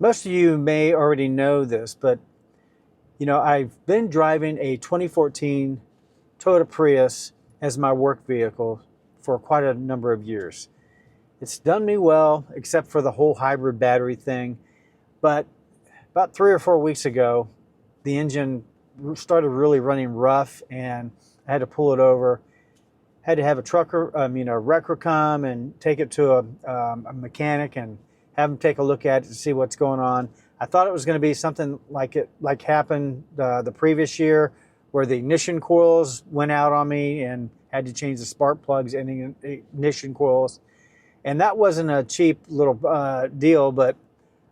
Most of you may already know this, but I've been driving a 2014 Toyota Prius as my work vehicle for quite a number of years. It's done me well, except for the whole hybrid battery thing. But about 3 or 4 weeks ago, the engine started really running rough, and I had to pull it over. Had to have a wrecker come and take it to a mechanic and have him take a look at it to see what's going on. I thought it was going to be something like happened the previous year, where the ignition coils went out on me and had to change the spark plugs and ignition coils. And that wasn't a cheap little deal, but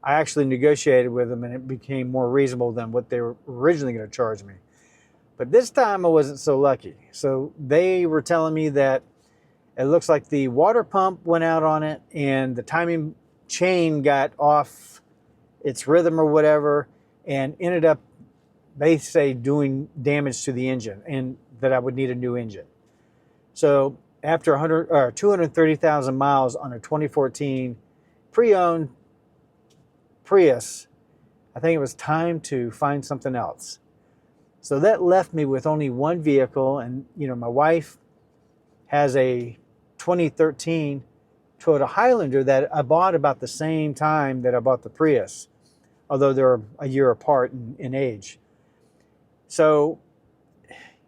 I actually negotiated with them and it became more reasonable than what they were originally going to charge me. But this time I wasn't so lucky. So they were telling me that it looks like the water pump went out on it and the timing chain got off its rhythm or whatever and ended up, they say, doing damage to the engine and that I would need a new engine. So after 230,000 miles on a 2014 pre-owned Prius, I think it was time to find something else. So that left me with only one vehicle, and my wife has a 2013 Toyota Highlander that I bought about the same time that I bought the Prius, although they're a year apart in age. So,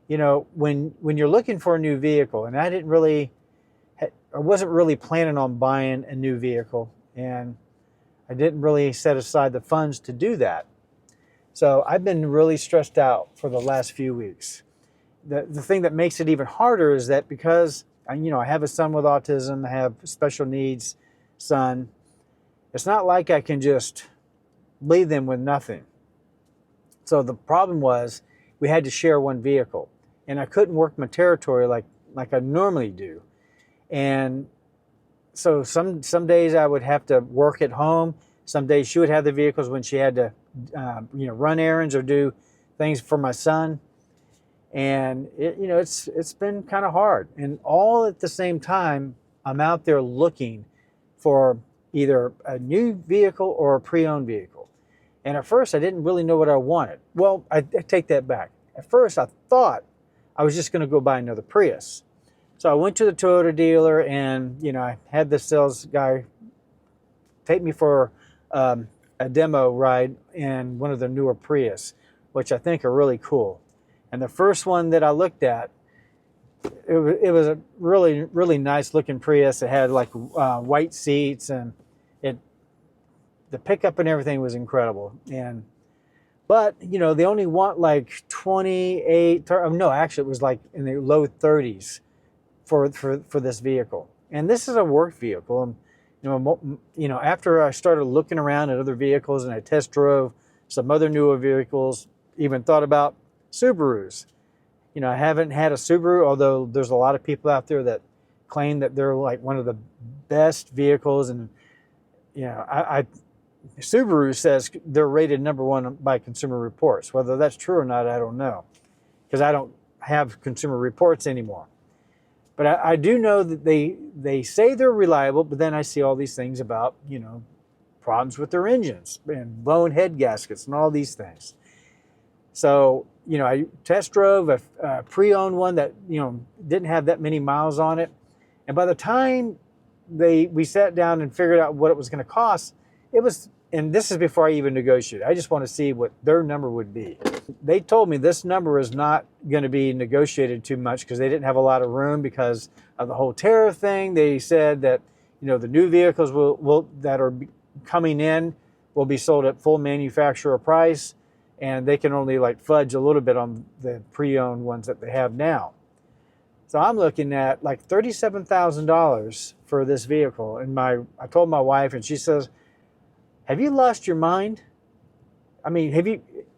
when you're looking for a new vehicle, and I wasn't really planning on buying a new vehicle, and I didn't really set aside the funds to do that. So I've been really stressed out for the last few weeks. The thing that makes it even harder is that because I have a son with autism, I have special needs son, it's not like I can just leave them with nothing. So the problem was we had to share one vehicle, and I couldn't work my territory like I normally do. And so some days I would have to work at home. Some days she would have the vehicles when she had to run errands or do things for my son. And it's been kind of hard. And all at the same time, I'm out there looking for either a new vehicle or a pre-owned vehicle. And at first I didn't really know what I wanted. Well, I take that back. At first I thought I was just going to go buy another Prius. So I went to the Toyota dealer and, I had the sales guy take me for a demo ride in one of the newer Prius, which I think are really cool. And the first one that I looked at, it was a really, really nice looking Prius. It had like white seats, and the pickup and everything was incredible. But they only want like 28, no, actually it was like in the low 30s for this vehicle. And this is a work vehicle. After I started looking around at other vehicles and I test drove some other newer vehicles, even thought about Subarus. I haven't had a Subaru, although there's a lot of people out there that claim that they're like one of the best vehicles. And, Subaru says they're rated #1 by Consumer Reports. Whether that's true or not, I don't know, because I don't have Consumer Reports anymore. But I do know that they say they're reliable, but then I see all these things about, problems with their engines and blown head gaskets and all these things. So, I test drove a pre-owned one that, didn't have that many miles on it. And by the time we sat down and figured out what it was going to cost, and this is before I even negotiated. I just want to see what their number would be. They told me this number is not going to be negotiated too much because they didn't have a lot of room because of the whole tariff thing. They said that, the new vehicles that are coming in will be sold at full manufacturer price, and they can only fudge a little bit on the pre-owned ones that they have now. So I'm looking at like $37,000 for this vehicle. And I told my wife, and she says, have you lost your mind? I mean,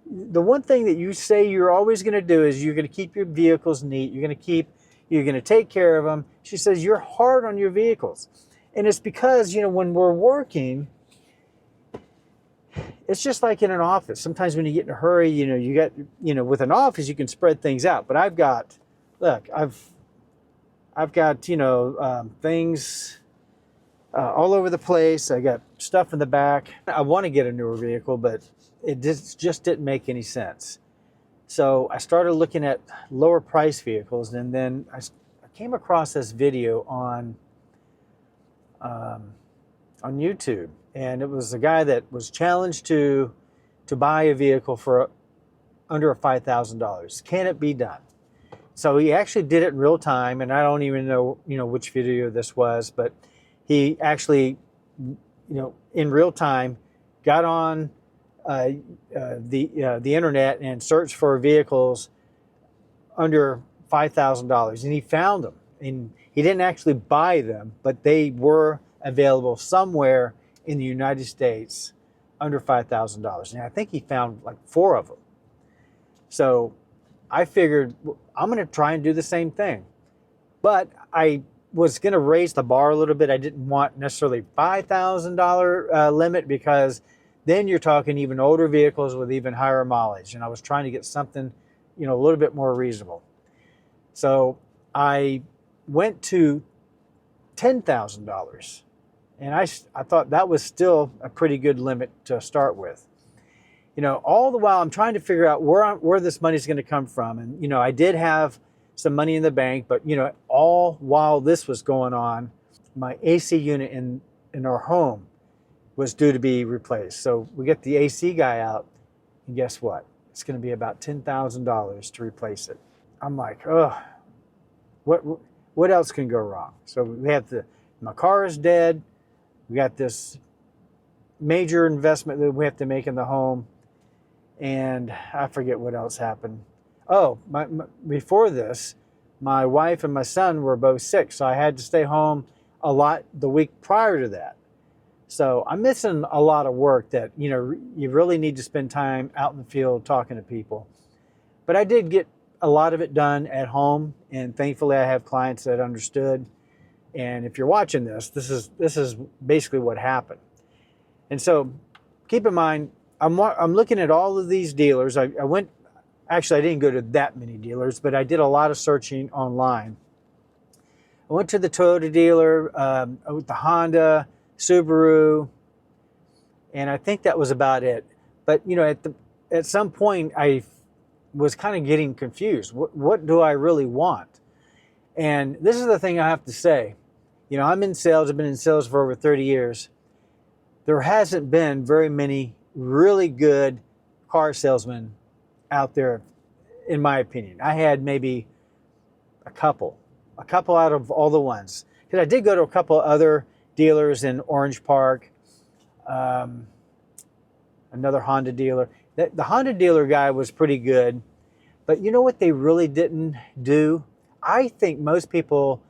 the one thing that you say you're always going to do is you're going to keep your vehicles neat. You're going to take care of them. She says, you're hard on your vehicles. And it's because, when we're working, it's just like in an office. Sometimes when you get in a hurry, with an office, you can spread things out. But I've got things all over the place. I got stuff in the back. I want to get a newer vehicle, but it just didn't make any sense. So I started looking at lower price vehicles, and then I came across this video on YouTube, and it was a guy that was challenged to buy a vehicle for under $5,000. Can it be done? So he actually did it in real time, and I don't even know which video this was, but he actually in real time got on the internet and searched for vehicles under $5,000, and he found them. And he didn't actually buy them, but they were available somewhere in the United States under $5,000. And I think he found like 4 of them. So I figured I'm going to try and do the same thing. But I was going to raise the bar a little bit. I didn't want necessarily $5,000 limit, because then you're talking even older vehicles with even higher mileage. And I was trying to get something, a little bit more reasonable. So I went to $10,000. And I thought that was still a pretty good limit to start with. All the while I'm trying to figure out where this money is going to come from. And, I did have some money in the bank, but, all while this was going on, my AC unit in our home was due to be replaced. So we get the AC guy out, and guess what? It's going to be about $10,000 to replace it. I'm like, oh, what else can go wrong? So we have my car is dead. We got this major investment that we have to make in the home. And I forget what else happened. Oh, before this, my wife and my son were both sick, so I had to stay home a lot the week prior to that. So I'm missing a lot of work that, you really need to spend time out in the field talking to people. But I did get a lot of it done at home, and thankfully I have clients that understood. And if you're watching this is basically what happened. And so keep in mind, I'm looking at all of these dealers. I didn't go to that many dealers, but I did a lot of searching online. I went to the Toyota dealer, the Honda, Subaru, and I think that was about it. But, at some point I was kind of getting confused. What do I really want? And this is the thing I have to say. I'm in sales. I've been in sales for over 30 years. There hasn't been very many really good car salesmen out there, in my opinion. I had maybe a couple out of all the ones. Because I did go to a couple other dealers in Orange Park, another Honda dealer. The Honda dealer guy was pretty good. But you know what they really didn't do? I think most people,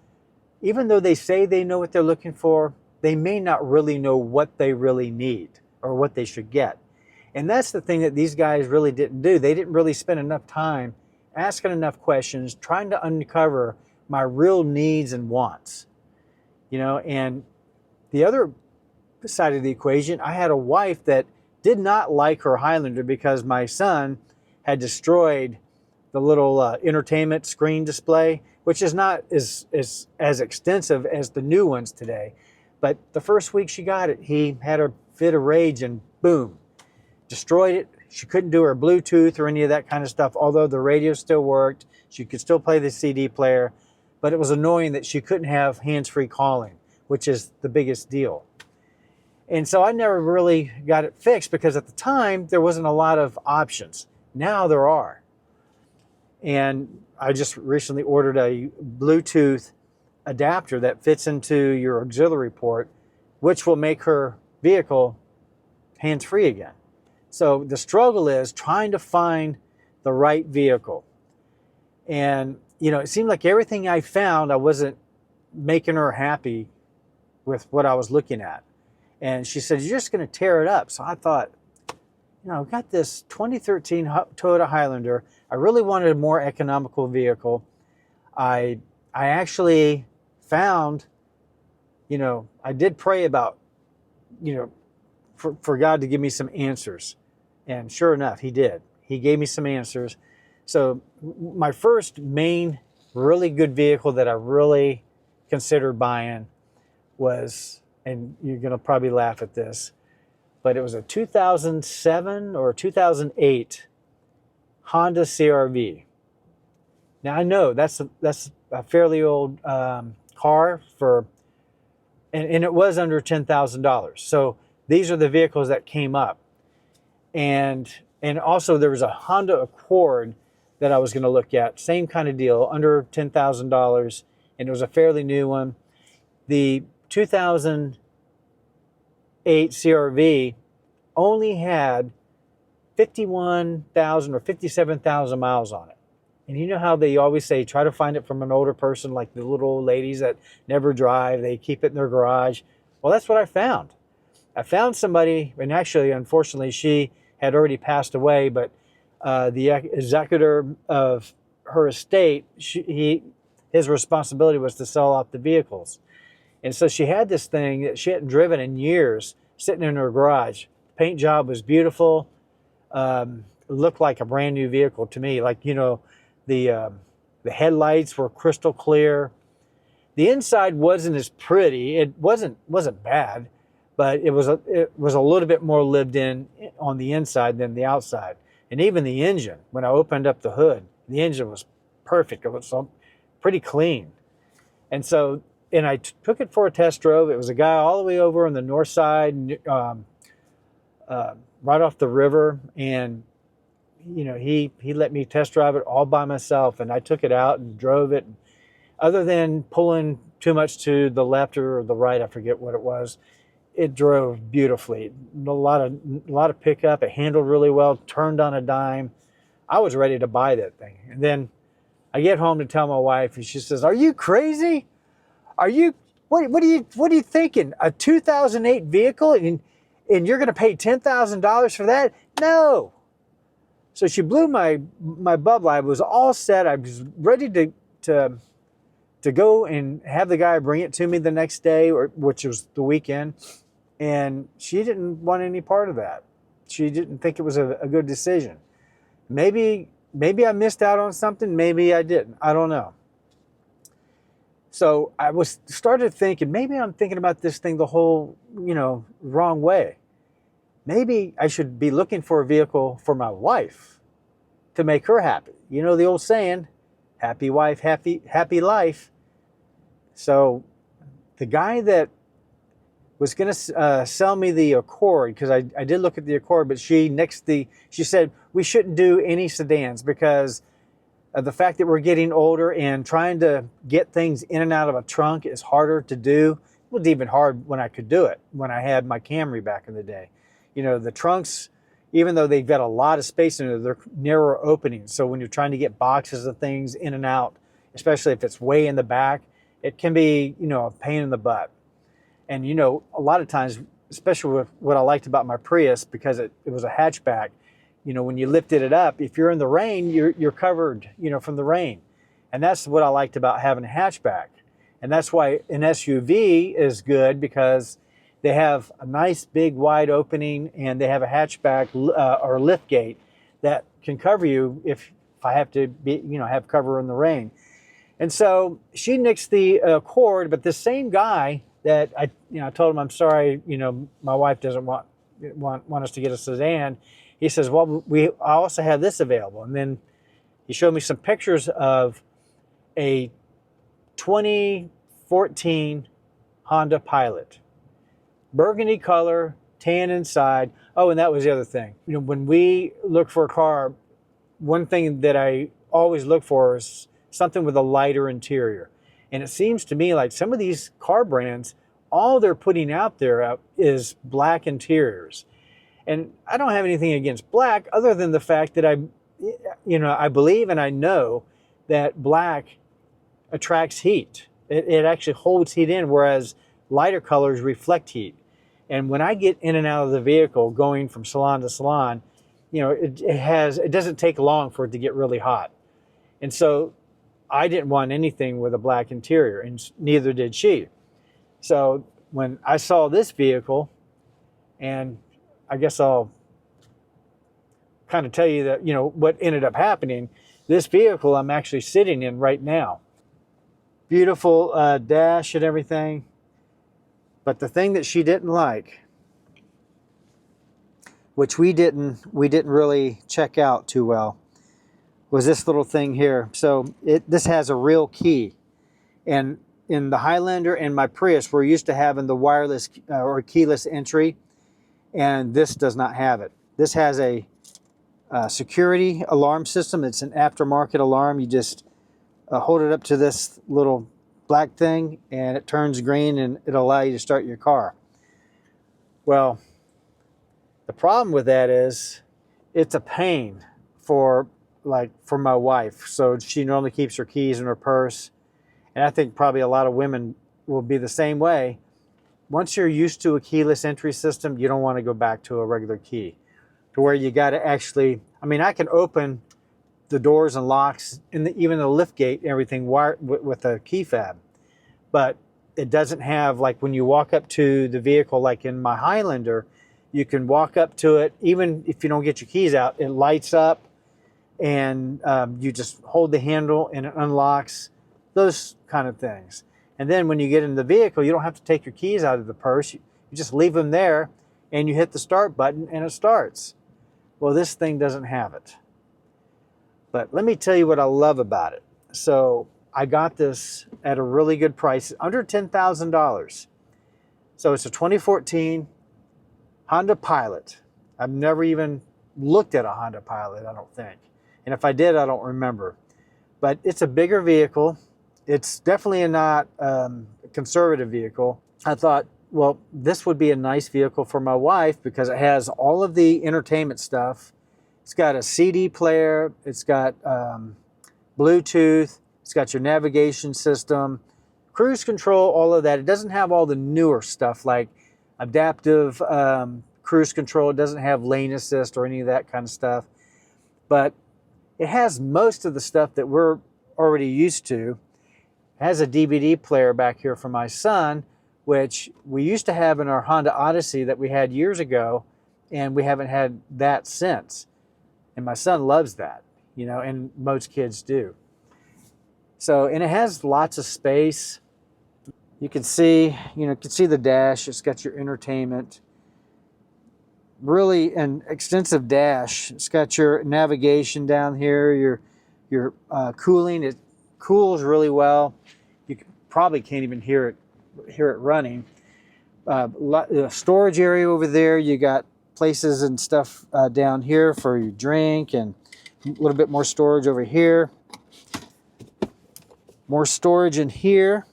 even though they say they know what they're looking for, they may not really know what they really need or what they should get. And that's the thing that these guys really didn't do. They didn't really spend enough time asking enough questions, trying to uncover my real needs and wants. And the other side of the equation, I had a wife that did not like her Highlander because my son had destroyed the little entertainment screen display, which is not as extensive as the new ones today. But the first week she got it, he had a fit of rage and boom, destroyed it. She couldn't do her Bluetooth or any of that kind of stuff, although the radio still worked. She could still play the CD player, but it was annoying that she couldn't have hands-free calling, which is the biggest deal. And so I never really got it fixed because at the time there wasn't a lot of options. Now there are. And I just recently ordered a Bluetooth adapter that fits into your auxiliary port, which will make her vehicle hands-free again. So the struggle is trying to find the right vehicle. And, it seemed like everything I found, I wasn't making her happy with what I was looking at. And she said, "You're just going to tear it up." So I thought, I've got this 2013 Toyota Highlander. I really wanted a more economical vehicle. I actually found, I did pray about, for God to give me some answers. And sure enough, he did. He gave me some answers. So my first main really good vehicle that I really considered buying was and you're going to probably laugh at this, but it was a 2007 or 2008 Honda CRV. Now I know that's a fairly old car for, and it was under $10,000. So these are the vehicles that came up, and also there was a Honda Accord that I was going to look at, same kind of deal, under $10,000, and it was a fairly new one. The 2008 CRV only had 51,000 or 57,000 miles on it. And you know how they always say, try to find it from an older person, like the little old ladies that never drive, they keep it in their garage. Well, that's what I found. I found somebody, and actually, unfortunately, she had already passed away, but the executor of her estate, his responsibility was to sell off the vehicles. And so she had this thing that she hadn't driven in years sitting in her garage. Paint job was beautiful. Looked like a brand new vehicle to me. Like, you know, the headlights were crystal clear. The inside wasn't as pretty. It wasn't bad, but it was a little bit more lived in on the inside than the outside. And even the engine, when I opened up the hood, the engine was perfect. It was pretty clean. And so, and I took it for a test drove. It was a guy all the way over on the north side, right off the river. And, you know, he let me test drive it all by myself. And I took it out and drove it. Other than pulling too much to the left or the right, I forget what it was, it drove beautifully. A lot of pickup. It handled really well, turned on a dime. I was ready to buy that thing. And then I get home to tell my wife, and she says, "Are you crazy? What are you thinking? A 2008 vehicle and you're going to pay $10,000 for that? No." So she blew my bubble. I was all set. I was ready to go and have the guy bring it to me the next day, which was the weekend. And she didn't want any part of that. She didn't think it was a good decision. Maybe I missed out on something. Maybe I didn't. I don't know. So I started thinking, maybe I'm thinking about this thing the whole, wrong way. Maybe I should be looking for a vehicle for my wife to make her happy. You know the old saying, happy wife, happy life. So the guy that was going to sell me the Accord, because I did look at the Accord, but she said we shouldn't do any sedans because of the fact that we're getting older and trying to get things in and out of a trunk is harder to do. It was even hard when I could do it, when I had my Camry back in the day. You know, the trunks, even though they've got a lot of space in there, they're narrower openings. So when you're trying to get boxes of things in and out, especially if it's way in the back, it can be, a pain in the butt. And, a lot of times, especially with what I liked about my Prius, because it was a hatchback, when you lifted it up, if you're in the rain, you're covered, from the rain. And that's what I liked about having a hatchback. And that's why an SUV is good, because they have a nice big wide opening and they have a hatchback or lift gate that can cover you if I have to be, have cover in the rain. And so she nixed the Accord, but this same guy that I told him, I'm sorry, my wife doesn't want us to get a sedan. He says, well, I also have this available. And then he showed me some pictures of a 2014 Honda Pilot. Burgundy color, tan inside. Oh, and that was the other thing. When we look for a car, one thing that I always look for is something with a lighter interior. And it seems to me like some of these car brands, all they're putting out there is black interiors. And I don't have anything against black other than the fact that I believe and I know that black attracts heat. It actually holds heat in, whereas lighter colors reflect heat. And when I get in and out of the vehicle going from salon to salon, it doesn't take long for it to get really hot. And so I didn't want anything with a black interior, and neither did she. So when I saw this vehicle, and I guess I'll kind of tell you that, what ended up happening, this vehicle I'm actually sitting in right now. Beautiful dash and everything. But the thing that she didn't like, which we didn't really check out too well, was this little thing here. So this has a real key. And in the Highlander and my Prius, we're used to having the wireless or keyless entry, and this does not have it. This has a security alarm system. It's an aftermarket alarm. You just hold it up to this little black thing and it turns green and it'll allow you to start your car. Well, the problem with that is it's a pain for my wife. So she normally keeps her keys in her purse. And I think probably a lot of women will be the same way. Once you're used to a keyless entry system, you don't want to go back to a regular key, to where you got to actually, I mean, I can open the doors and locks, and even the lift gate and everything with a key fob. But it doesn't have, like when you walk up to the vehicle, like in my Highlander, you can walk up to it, even if you don't get your keys out, it lights up and you just hold the handle and it unlocks, those kind of things. And then when you get in the vehicle, you don't have to take your keys out of the purse. You just leave them there and you hit the start button and it starts. Well, this thing doesn't have it. But let me tell you what I love about it. So I got this at a really good price, under $10,000. So it's a 2014 Honda Pilot. I've never even looked at a Honda Pilot, I don't think. And if I did, I don't remember. But it's a bigger vehicle. It's definitely not a conservative vehicle. I thought, well, this would be a nice vehicle for my wife because it has all of the entertainment stuff. It's got a CD player. It's got Bluetooth. It's got your navigation system, cruise control, all of that. It doesn't have all the newer stuff like adaptive cruise control. It doesn't have lane assist or any of that kind of stuff. But it has most of the stuff that we're already used to. It has a DVD player back here for my son, which we used to have in our Honda Odyssey that we had years ago, and we haven't had that since. And my son loves that, you know, and most kids do. So, and it has lots of space. You can see, you can see the dash. It's got your entertainment. Really an extensive dash. It's got your navigation down here, your cooling. It cools really well. You probably can't even hear it running. Storage area over there. You got places and stuff down here for your drink, and a little bit more storage over here. More storage in here.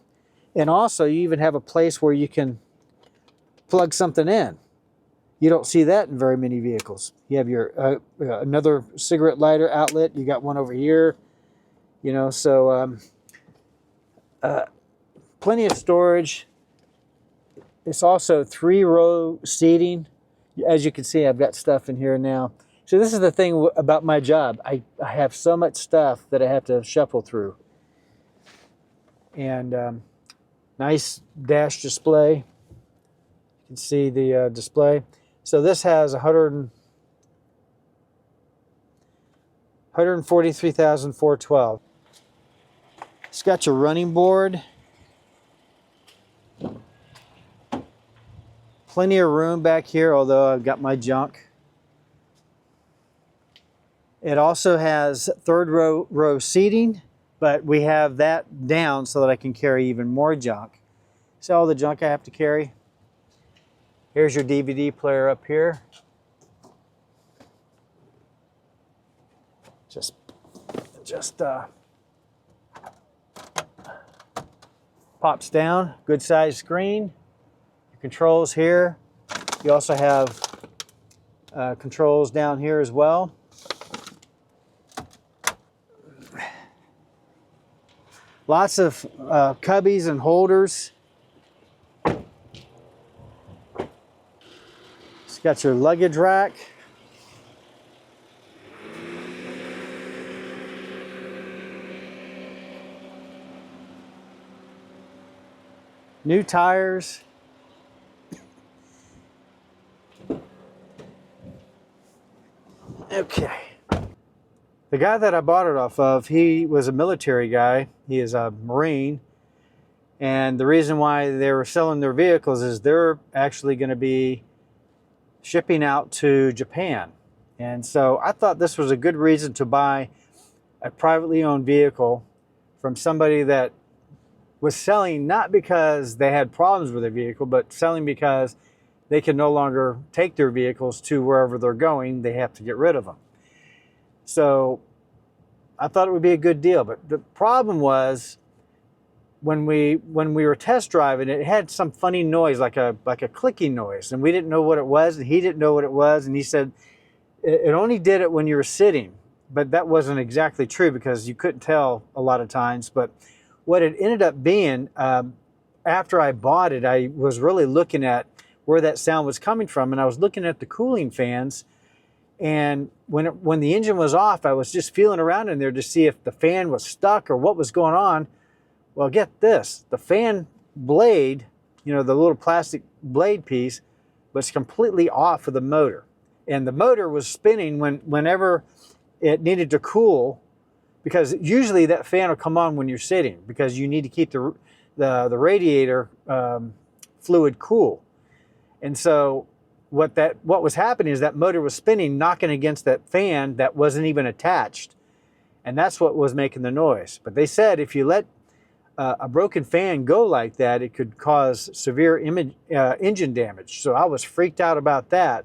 And also you even have a place where you can plug something in. You don't see that in very many vehicles. You have your another cigarette lighter outlet. You got one over here, so plenty of storage. It's also 3-row seating. As you can see, I've got stuff in here now. So this is the thing about my job. I have so much stuff that I have to shuffle through. And nice dash display. You can see the display. So this has 143,412. It's got your running board. Plenty of room back here, although I've got my junk. It also has third row seating, but we have that down so that I can carry even more junk. See all the junk I have to carry? Here's your DVD player up here. Just pops down. Good size screen. Your controls here. You also have controls down here as well. Lots of cubbies and holders. It's got your luggage rack. New tires. Okay. The guy that I bought it off of, he was a military guy. He is a Marine. And the reason why they were selling their vehicles is they're actually going to be shipping out to Japan. And so I thought this was a good reason to buy a privately owned vehicle from somebody that was selling not because they had problems with their vehicle, but selling because they can no longer take their vehicles to wherever they're going. They have to get rid of them. So I thought it would be a good deal. But the problem was when we were test driving, it had some funny noise, like a clicking noise, and we didn't know what it was, and he didn't know what it was, and he said it only did it when you were sitting. But that wasn't exactly true because you couldn't tell a lot of times. But what it ended up being, after I bought it, I was really looking at where that sound was coming from, and I was looking at the cooling fans. And when the engine was off, I was just feeling around in there to see if the fan was stuck or what was going on. Well, get this, the fan blade, the little plastic blade piece, was completely off of the motor. And the motor was spinning whenever it needed to cool, because usually that fan will come on when you're sitting because you need to keep the radiator fluid cool. And so what was happening is that motor was spinning, knocking against that fan that wasn't even attached. And that's what was making the noise. But they said if you let a broken fan go like that, it could cause severe engine damage. So I was freaked out about that.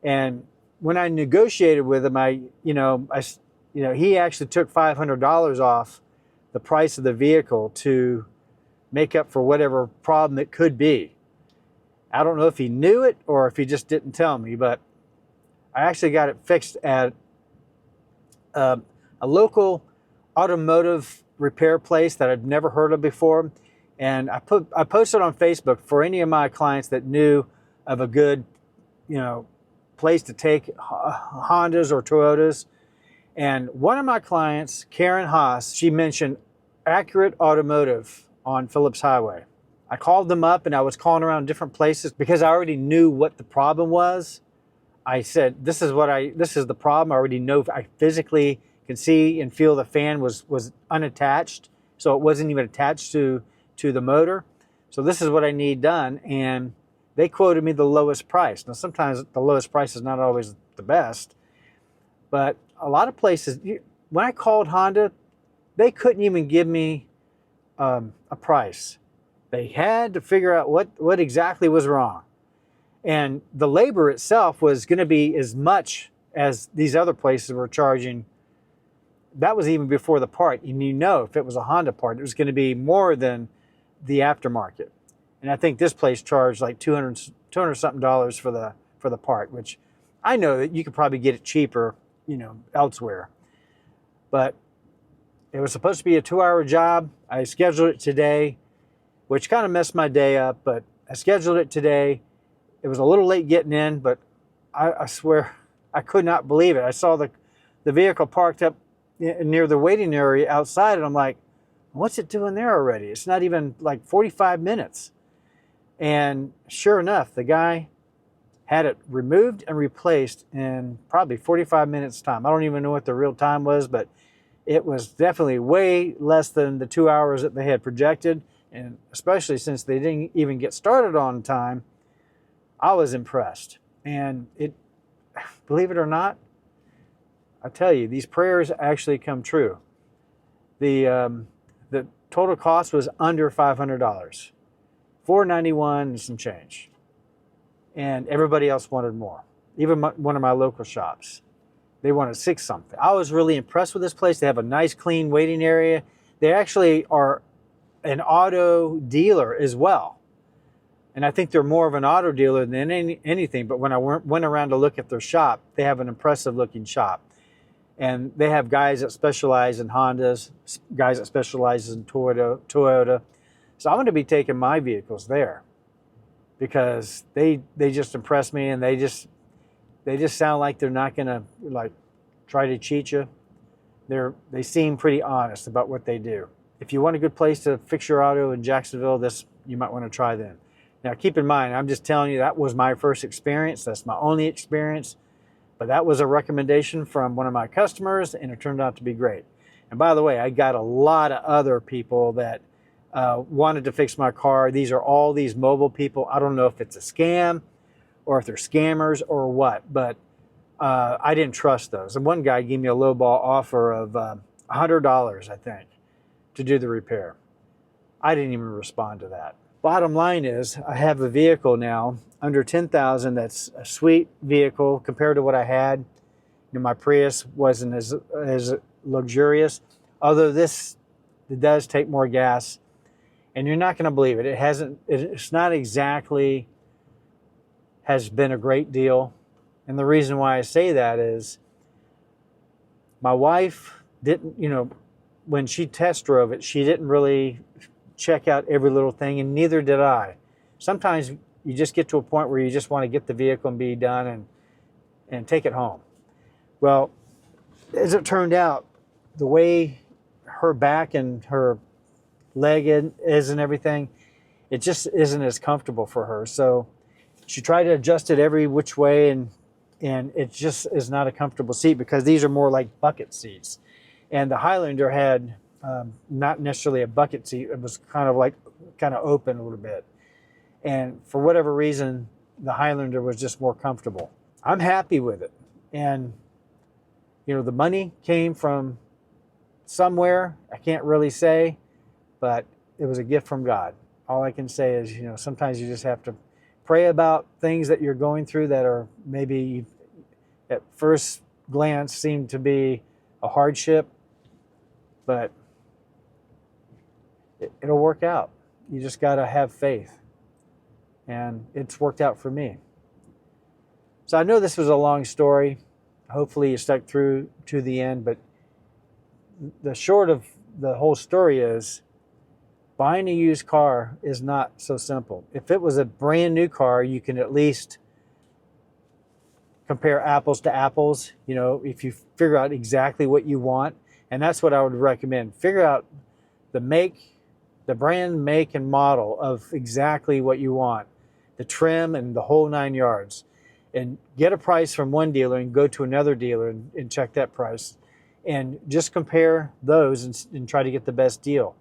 And when I negotiated with him, he actually took $500 off the price of the vehicle to make up for whatever problem it could be. I don't know if he knew it or if he just didn't tell me, but I actually got it fixed at a local automotive repair place that I'd never heard of before. And I posted on Facebook for any of my clients that knew of a good, place to take Hondas or Toyotas. And one of my clients, Karen Haas, she mentioned Accurate Automotive on Phillips Highway. I called them up and I was calling around different places because I already knew what the problem was. I said, this is the problem. I already know, I physically can see and feel the fan was unattached. So it wasn't even attached to the motor. So this is what I need done. And they quoted me the lowest price. Now, sometimes the lowest price is not always the best, but a lot of places, when I called Honda, they couldn't even give me a price. They had to figure out what exactly was wrong. And the labor itself was going to be as much as these other places were charging. That was even before the part. And if it was a Honda part, it was going to be more than the aftermarket. And I think this place charged like $200 something for the part, which I know that you could probably get it cheaper, elsewhere. But it was supposed to be a 2-hour job. I scheduled it today, which kind of messed my day up, but I scheduled it today. It was a little late getting in, but I swear I could not believe it. I saw the vehicle parked up near the waiting area outside, and I'm like, what's it doing there already? It's not even like 45 minutes. And sure enough, the guy had it removed and replaced in probably 45 minutes time. I don't even know what the real time was, but it was definitely way less than the 2 hours that they had projected. And especially since they didn't even get started on time, I was impressed. And believe it or not, I tell you, these prayers actually come true. The total cost was under $500, $491 and some change. And everybody else wanted more. Even one of my local shops, they wanted $6 something. I was really impressed with this place. They have a nice, clean waiting area. They actually are an auto dealer as well. And I think they're more of an auto dealer than anything. But when I went around to look at their shop, they have an impressive looking shop. And they have guys that specialize in Hondas, guys that specialize in Toyota. So I'm going to be taking my vehicles there because they just impress me, and they just sound like they're not going to try to cheat you. They seem pretty honest about what they do. If you want a good place to fix your auto in Jacksonville, you might want to try them. Now, keep in mind, I'm just telling you that was my first experience. That's my only experience. But that was a recommendation from one of my customers, and it turned out to be great. And by the way, I got a lot of other people that wanted to fix my car. These are all these mobile people. I don't know if it's a scam or if they're scammers or what, but I didn't trust those. And one guy gave me a lowball offer of $100, I think, to do the repair. I didn't even respond to that. Bottom line is, I have a vehicle now under $10,000 that's a sweet vehicle compared to what I had. You know, my Prius wasn't as luxurious, although it does take more gas. And you're not going to believe it. It's not exactly has been a great deal. And the reason why I say that is my wife didn't, you know, when she test drove it, she didn't really check out every little thing, and neither did I. Sometimes you just get to a point where you just want to get the vehicle and be done and take it home. Well, as it turned out, the way her back and her leg is and everything, it just isn't as comfortable for her. So she tried to adjust it every which way, and it just is not a comfortable seat because these are more like bucket seats. And the Highlander had not necessarily a bucket seat. It was kind of open a little bit. And for whatever reason, the Highlander was just more comfortable. I'm happy with it. And, you know, the money came from somewhere. I can't really say, but it was a gift from God. All I can say is, you know, sometimes you just have to pray about things that you're going through that are maybe at first glance seem to be a hardship, but it'll work out. You just got to have faith. And it's worked out for me. So I know this was a long story. Hopefully you stuck through to the end, but the short of the whole story is buying a used car is not so simple. If it was a brand new car, you can at least compare apples to apples. You know, if you figure out exactly what you want, and that's what I would recommend. Figure out the brand, make, and model of exactly what you want, the trim and the whole 9 yards, and get a price from one dealer and go to another dealer and check that price, and just compare those and try to get the best deal.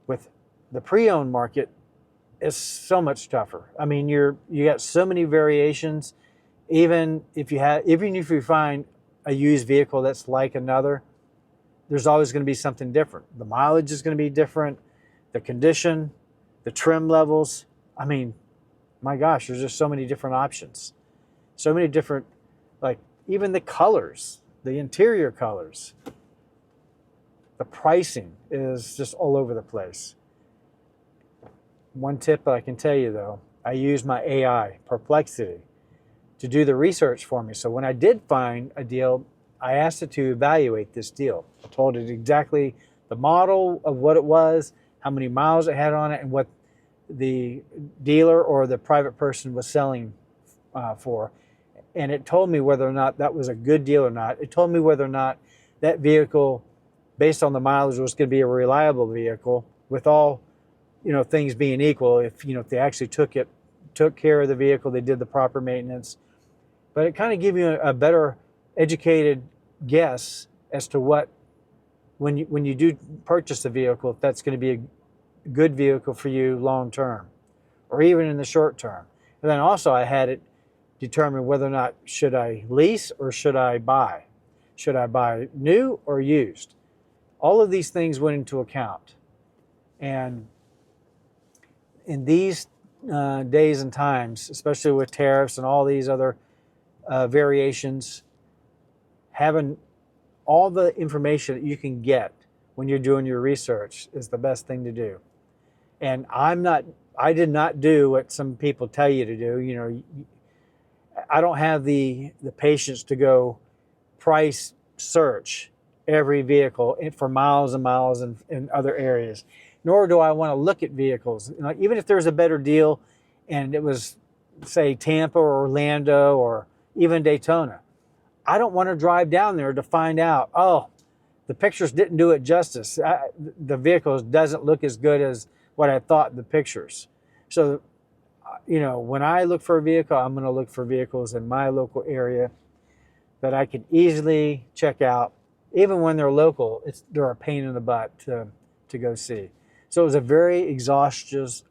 With the pre-owned market, it's so much tougher. I mean, you got so many variations. Even if you find a used vehicle that's like another, there's always going to be something different. The mileage is going to be different, the condition, the trim levels. I mean, my gosh, there's just so many different options. So many different, like even the colors, the interior colors. The pricing is just all over the place. One tip I can tell you though, I use my AI, Perplexity, to do the research for me. So when I did find a deal, I asked it to evaluate this deal. I told it exactly the model of what it was, how many miles it had on it, and what the dealer or the private person was selling for. And it told me whether or not that was a good deal or not. It told me whether or not that vehicle, based on the mileage, was going to be a reliable vehicle with all, you know, things being equal. If they actually took care of the vehicle, they did the proper maintenance. But it kind of gives you a better educated guess as to what, when you do purchase a vehicle, if that's going to be a good vehicle for you long term, or even in the short term. And then also I had it determine whether or not should I lease or should I buy. Should I buy new or used? All of these things went into account. And in these days and times, especially with tariffs and all these other variations, having all the information that you can get when you're doing your research is the best thing to do. And I did not do what some people tell you to do. You know, I don't have the patience to go price search every vehicle for miles and miles in other areas, nor do I want to look at vehicles. You know, even if there's a better deal and it was, say, Tampa or Orlando or even Daytona, I don't want to drive down there to find out, oh, the pictures didn't do it justice. The vehicle doesn't look as good as what I thought in the pictures. So, you know, when I look for a vehicle, I'm going to look for vehicles in my local area that I can easily check out. Even when they're local, they're a pain in the butt to go see. So it was a very exhaustive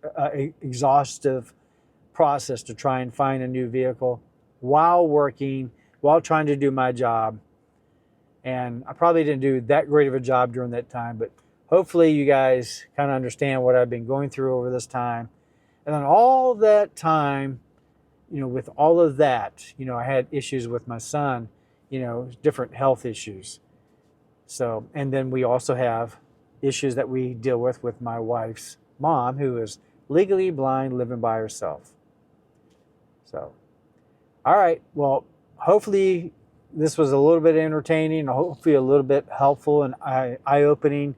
process to try and find a new vehicle while working, while trying to do my job. And I probably didn't do that great of a job during that time, but hopefully you guys kind of understand what I've been going through over this time. And then all that time, with all of that, I had issues with my son, different health issues. So, and then we also have issues that we deal with my wife's mom, who is legally blind, living by herself. So, all right. Well, hopefully this was a little bit entertaining, hopefully a little bit helpful and eye-opening.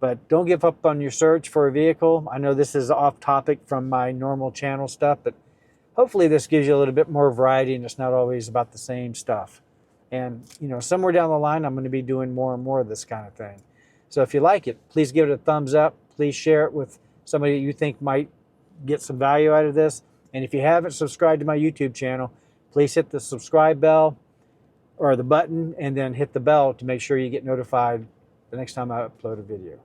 But don't give up on your search for a vehicle. I know this is off topic from my normal channel stuff, but hopefully this gives you a little bit more variety and it's not always about the same stuff. And, somewhere down the line, I'm going to be doing more and more of this kind of thing. So if you like it, please give it a thumbs up. Please share it with somebody that you think might get some value out of this. And if you haven't subscribed to my YouTube channel, please hit the subscribe bell or the button and then hit the bell to make sure you get notified the next time I upload a video.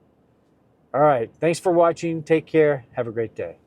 All right. Thanks for watching. Take care. Have a great day.